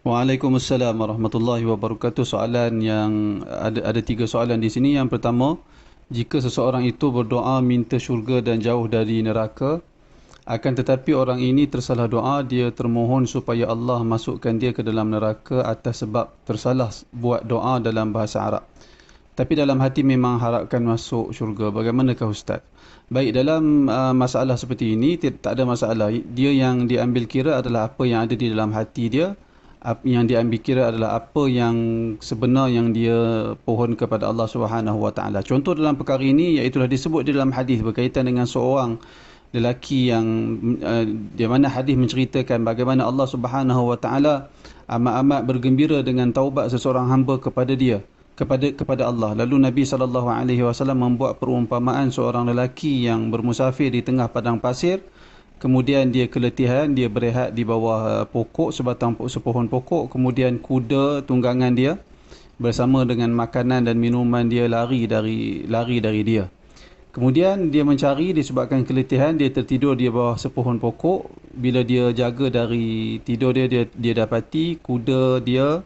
Waalaikumsalam warahmatullahi wabarakatuh. Soalan yang ada tiga soalan di sini. Yang pertama, jika seseorang itu berdoa minta syurga dan jauh dari neraka, akan tetapi orang ini tersalah doa, dia termohon supaya Allah masukkan dia ke dalam neraka atas sebab tersalah buat doa dalam bahasa Arab. Tapi dalam hati memang harapkan masuk syurga. Bagaimanakah Ustaz? Baik, dalam masalah seperti ini tak ada masalah. Dia yang diambil kira adalah apa yang ada di dalam hati dia. Yang diambil kira adalah apa yang sebenar yang dia pohon kepada Allah Subhanahu Wa Taala. Contoh dalam perkara ini iaitu disebut di dalam hadis berkaitan dengan seorang lelaki yang di mana hadis menceritakan bagaimana Allah Subhanahu Wa Taala amat-amat bergembira dengan taubat seseorang hamba kepada dia, kepada Allah. Lalu Nabi SAW membuat perumpamaan seorang lelaki yang bermusafir di tengah padang pasir. Kemudian dia keletihan, dia berehat di bawah pokok, sepohon pokok. Kemudian kuda tunggangan dia bersama dengan makanan dan minuman dia lari dari dia. Kemudian dia mencari, disebabkan keletihan, dia tertidur di bawah sepohon pokok. Bila dia jaga dari tidur dia dapati kuda dia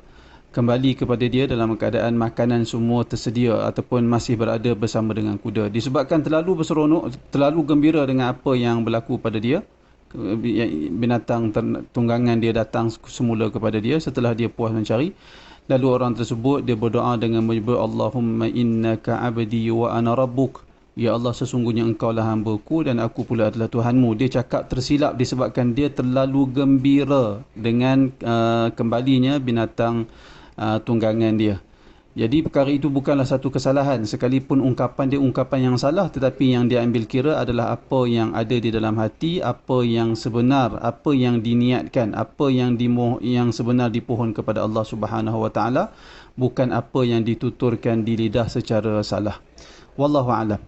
kembali kepada dia dalam keadaan makanan semua tersedia ataupun masih berada bersama dengan kuda. Disebabkan terlalu berseronok, terlalu gembira dengan apa yang berlaku pada dia, binatang tunggangan dia datang semula kepada dia setelah dia puas mencari. Lalu orang tersebut dia berdoa dengan menyebut Allahumma innaka abdi wa ana rabbuk. Ya Allah, sesungguhnya engkau lah hamba-Ku dan aku pula adalah Tuhanmu. Dia cakap tersilap disebabkan dia terlalu gembira dengan kembalinya binatang tunggangan dia. Jadi perkara itu bukanlah satu kesalahan, sekalipun ungkapan dia ungkapan yang salah, tetapi yang dia ambil kira adalah apa yang ada di dalam hati, apa yang sebenar, apa yang diniatkan, apa yang sebenar dipohon kepada Allah Subhanahu Wa Taala, bukan apa yang dituturkan di lidah secara salah. Wallahu a'lam.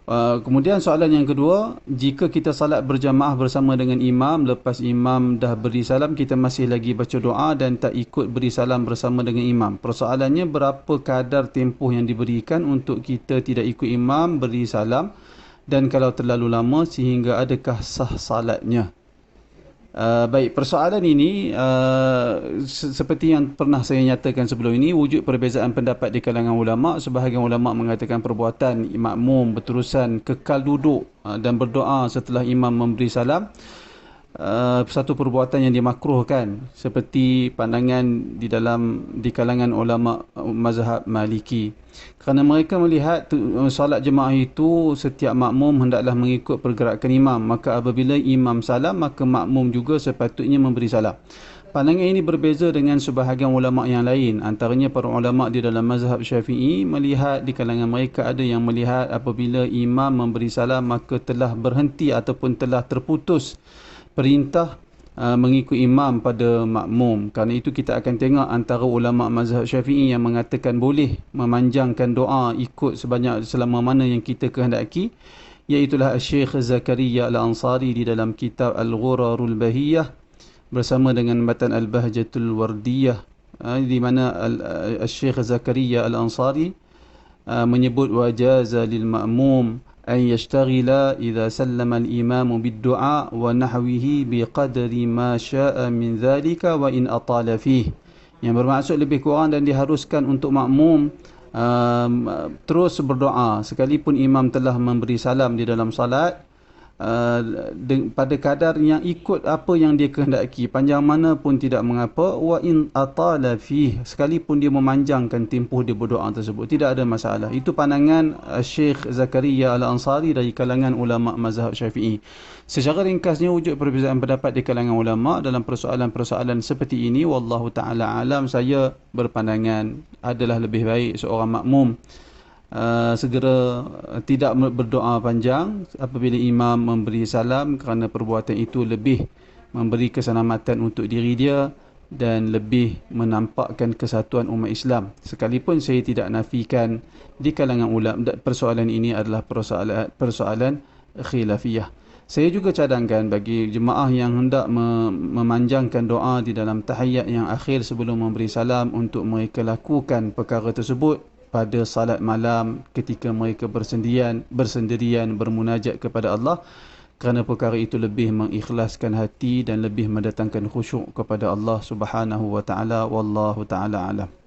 Kemudian soalan yang kedua, jika kita salat berjamaah bersama dengan imam, lepas imam dah beri salam, kita masih lagi baca doa dan tak ikut beri salam bersama dengan imam. Persoalannya, berapa kadar tempoh yang diberikan untuk kita tidak ikut imam beri salam, dan kalau terlalu lama sehingga adakah sah salatnya? Baik, persoalan ini seperti yang pernah saya nyatakan sebelum ini, wujud perbezaan pendapat di kalangan ulama'. Sebahagian ulama' mengatakan perbuatan makmum berterusan kekal duduk dan berdoa setelah imam memberi salam satu perbuatan yang dimakruhkan, seperti pandangan di kalangan ulama mazhab Maliki, kerana mereka melihat solat jemaah itu setiap makmum hendaklah mengikut pergerakan imam. Maka apabila imam salam, maka makmum juga sepatutnya memberi salam. Pandangan ini berbeza dengan sebahagian ulama yang lain. Antaranya para ulama di dalam mazhab Syafi'i melihat, di kalangan mereka ada yang melihat apabila imam memberi salam maka telah berhenti ataupun telah terputus perintah mengikut imam pada makmum. Kerana itu kita akan tengok antara ulama mazhab Syafi'i yang mengatakan boleh memanjangkan doa ikut selama mana yang kita kehendaki, iaitulah Syekh Zakaria Al-Ansari di dalam kitab Al-Ghurarul Bahiyah bersama dengan matan Al-Bahjatul Wardiyah, di mana Syekh Zakaria Al-Ansari menyebut wajaza lil ma'mum an yashtaghila idza sallama al-imam bid-du'a wa nahwihi biqadri ma syaa min dhalika wa in atala fih. Yang bermaksud lebih kurang dan diharuskan untuk makmum terus berdoa sekalipun imam telah memberi salam di dalam salat, pada kadar yang ikut apa yang dia kehendaki, panjang mana pun tidak mengapa, wa in atala fih, sekalipun dia memanjangkan tempoh dia berdoa tersebut, tidak ada masalah. Itu pandangan Syekh Zakaria Al-Ansari dari kalangan ulama mazhab Syafi'i. Secara ringkasnya, wujud perbezaan pendapat di kalangan ulama dalam persoalan-persoalan seperti ini. Wallahu taala alam, saya berpandangan adalah lebih baik seorang makmum segera tidak berdoa panjang apabila imam memberi salam, kerana perbuatan itu lebih memberi keselamatan untuk diri dia dan lebih menampakkan kesatuan umat Islam. Sekalipun saya tidak nafikan di kalangan ulama persoalan ini adalah persoalan khilafiyah. Saya juga cadangkan bagi jemaah yang hendak memanjangkan doa di dalam tahiyat yang akhir sebelum memberi salam, untuk mereka lakukan perkara tersebut pada salat malam ketika mereka bersendirian bermunajat kepada Allah. kerana perkara itu lebih mengikhlaskan hati dan lebih mendatangkan khusyuk kepada Allah Subhanahu wa taala. Wallahu taala alam.